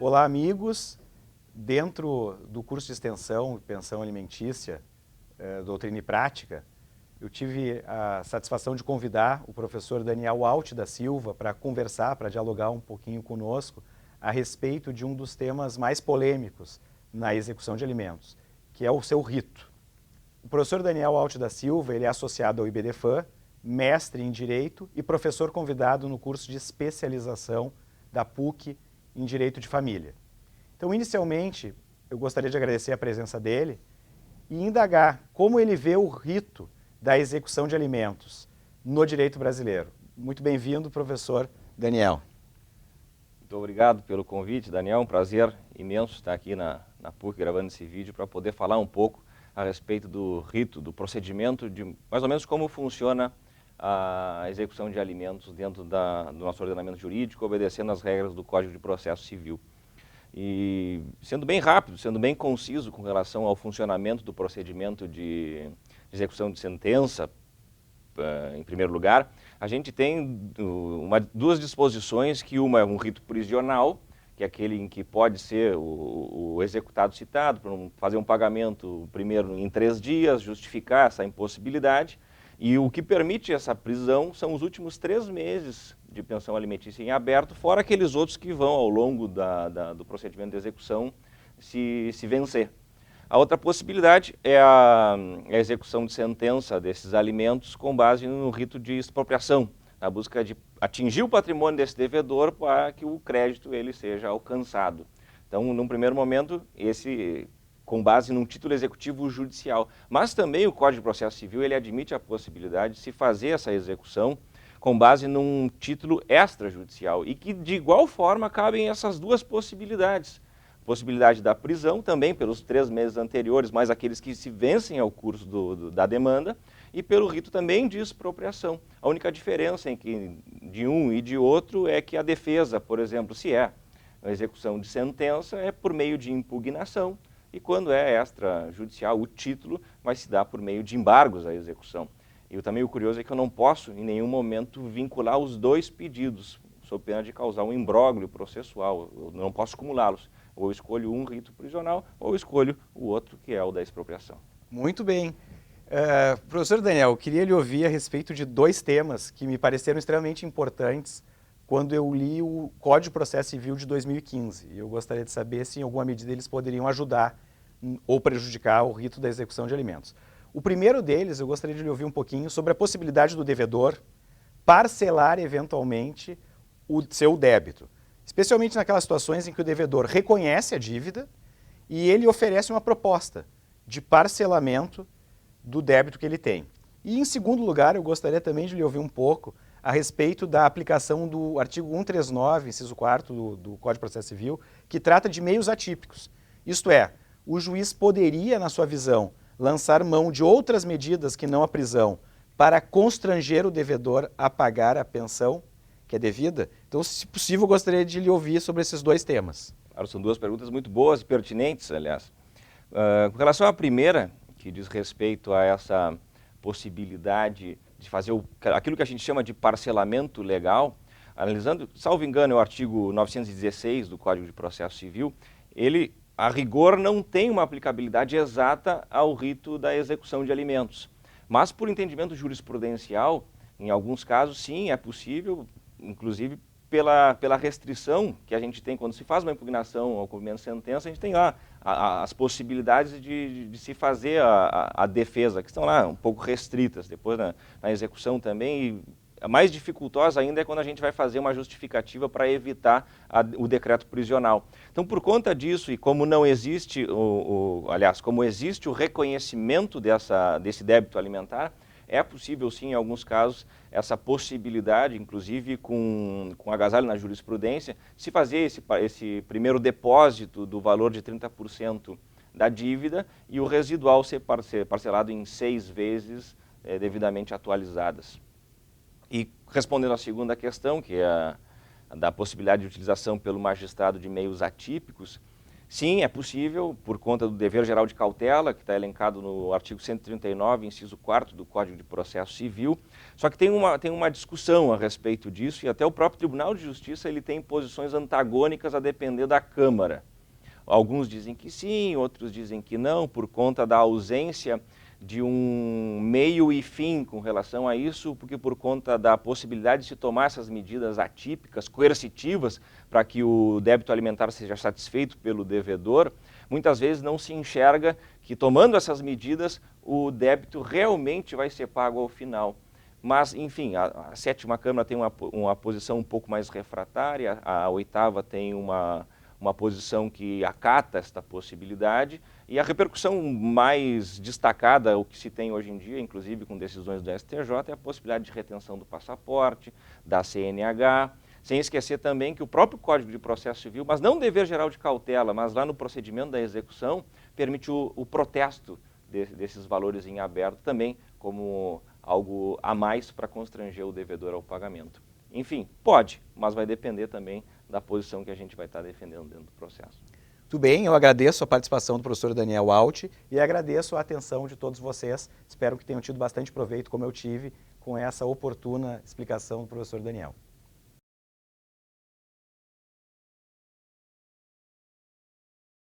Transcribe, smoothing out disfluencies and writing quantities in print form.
Olá, amigos. Dentro do curso de extensão e pensão alimentícia, doutrina e prática, eu tive a satisfação de convidar o professor Daniel Alt da Silva para conversar, para dialogar um pouquinho conosco a respeito de um dos temas mais polêmicos na execução de alimentos, que é o seu rito. O professor Daniel Alt da Silva, ele é associado ao IBDFAN, mestre em Direito e professor convidado no curso de especialização da PUC em Direito de Família. Então, inicialmente, eu gostaria de agradecer a presença dele e indagar como ele vê o rito da execução de alimentos no direito brasileiro. Muito bem-vindo, professor Daniel. Muito obrigado pelo convite, Daniel. Um prazer imenso estar aqui na PUC gravando esse vídeo para poder falar um pouco a respeito do rito, do procedimento, de mais ou menos como funciona a execução de alimentos dentro do nosso ordenamento jurídico, obedecendo às regras do Código de Processo Civil. E sendo bem rápido, sendo bem conciso com relação ao funcionamento do procedimento de execução de sentença, em primeiro lugar, a gente tem duas disposições, que uma é um rito prisional, que é aquele em que pode ser o executado citado, para fazer um pagamento primeiro em 3 dias, justificar essa impossibilidade, e o que permite essa prisão são os últimos 3 meses de pensão alimentícia em aberto, fora aqueles outros que vão ao longo do procedimento de execução se vencer. A outra possibilidade é a execução de sentença desses alimentos com base no rito de expropriação, na busca de atingir o patrimônio desse devedor para que o crédito ele seja alcançado. Então, num primeiro momento, com base num título executivo judicial. Mas também o Código de Processo Civil ele admite a possibilidade de se fazer essa execução com base num título extrajudicial e que, de igual forma, cabem essas duas possibilidades. Possibilidade da prisão também pelos 3 meses anteriores, mais aqueles que se vencem ao curso da demanda, e pelo rito também de expropriação. A única diferença de um e de outro é que a defesa, por exemplo, se é a execução de sentença, é por meio de impugnação, e quando é extrajudicial, o título vai se dar por meio de embargos à execução. E também o curioso é que eu não posso, em nenhum momento, vincular os 2 pedidos, sob pena de causar um imbróglio processual. Eu não posso acumulá-los. Ou eu escolho um rito prisional, ou eu escolho o outro, que é o da expropriação. Muito bem. Professor Daniel, eu queria lhe ouvir a respeito de 2 temas que me pareceram extremamente importantes quando eu li o Código de Processo Civil de 2015. E eu gostaria de saber se, em alguma medida, eles poderiam ajudar ou prejudicar o rito da execução de alimentos. O primeiro deles, eu gostaria de lhe ouvir um pouquinho sobre a possibilidade do devedor parcelar, eventualmente, o seu débito. Especialmente naquelas situações em que o devedor reconhece a dívida e ele oferece uma proposta de parcelamento do débito que ele tem. E, em segundo lugar, eu gostaria também de lhe ouvir um pouco a respeito da aplicação do artigo 139, inciso 4º do Código de Processo Civil, que trata de meios atípicos. Isto é, o juiz poderia, na sua visão, lançar mão de outras medidas que não a prisão para constranger o devedor a pagar a pensão que é devida? Então, se possível, eu gostaria de lhe ouvir sobre esses 2 temas. Claro, são 2 perguntas muito boas e pertinentes, aliás. Com relação à primeira, que diz respeito a essa possibilidade de fazer aquilo que a gente chama de parcelamento legal, analisando, salvo engano, é o artigo 916 do Código de Processo Civil, ele, a rigor, não tem uma aplicabilidade exata ao rito da execução de alimentos. Mas, por entendimento jurisprudencial, em alguns casos, sim, é possível, inclusive pela restrição que a gente tem quando se faz uma impugnação ao cumprimento de sentença, a gente tem lá as possibilidades de se fazer a defesa, que estão lá um pouco restritas. Depois na execução também, e a mais dificultosa ainda é quando a gente vai fazer uma justificativa para evitar o decreto prisional. Então, por conta disso, e como não existe, aliás, como existe o reconhecimento desse débito alimentar, é possível, sim, em alguns casos, essa possibilidade, inclusive com agasalho na jurisprudência, se fazer esse primeiro depósito do valor de 30% da dívida e o residual ser parcelado em 6 vezes devidamente atualizadas. E respondendo à segunda questão, que é a da possibilidade de utilização pelo magistrado de meios atípicos, Sim, é possível, por conta do dever geral de cautela, que está elencado no artigo 139, inciso 4º do Código de Processo Civil. Só que tem uma discussão a respeito disso, e até o próprio Tribunal de Justiça ele tem posições antagônicas a depender da Câmara. Alguns dizem que sim, outros dizem que não, por conta da ausência de um meio e fim com relação a isso, porque por conta da possibilidade de se tomar essas medidas atípicas, coercitivas, para que o débito alimentar seja satisfeito pelo devedor, muitas vezes não se enxerga que tomando essas medidas o débito realmente vai ser pago ao final. Mas, enfim, a 7ª Câmara tem uma posição um pouco mais refratária, a 8ª tem uma posição que acata esta possibilidade, e a repercussão mais destacada, o que se tem hoje em dia, inclusive com decisões do STJ, é a possibilidade de retenção do passaporte, da CNH, sem esquecer também que o próprio Código de Processo Civil, mas não dever geral de cautela, mas lá no procedimento da execução, permite o protesto desses valores em aberto também como algo a mais para constranger o devedor ao pagamento. Enfim, pode, mas vai depender também da posição que a gente vai estar defendendo dentro do processo. Tudo bem, eu agradeço a participação do professor Daniel Alt e agradeço a atenção de todos vocês. Espero que tenham tido bastante proveito, como eu tive, com essa oportuna explicação do professor Daniel.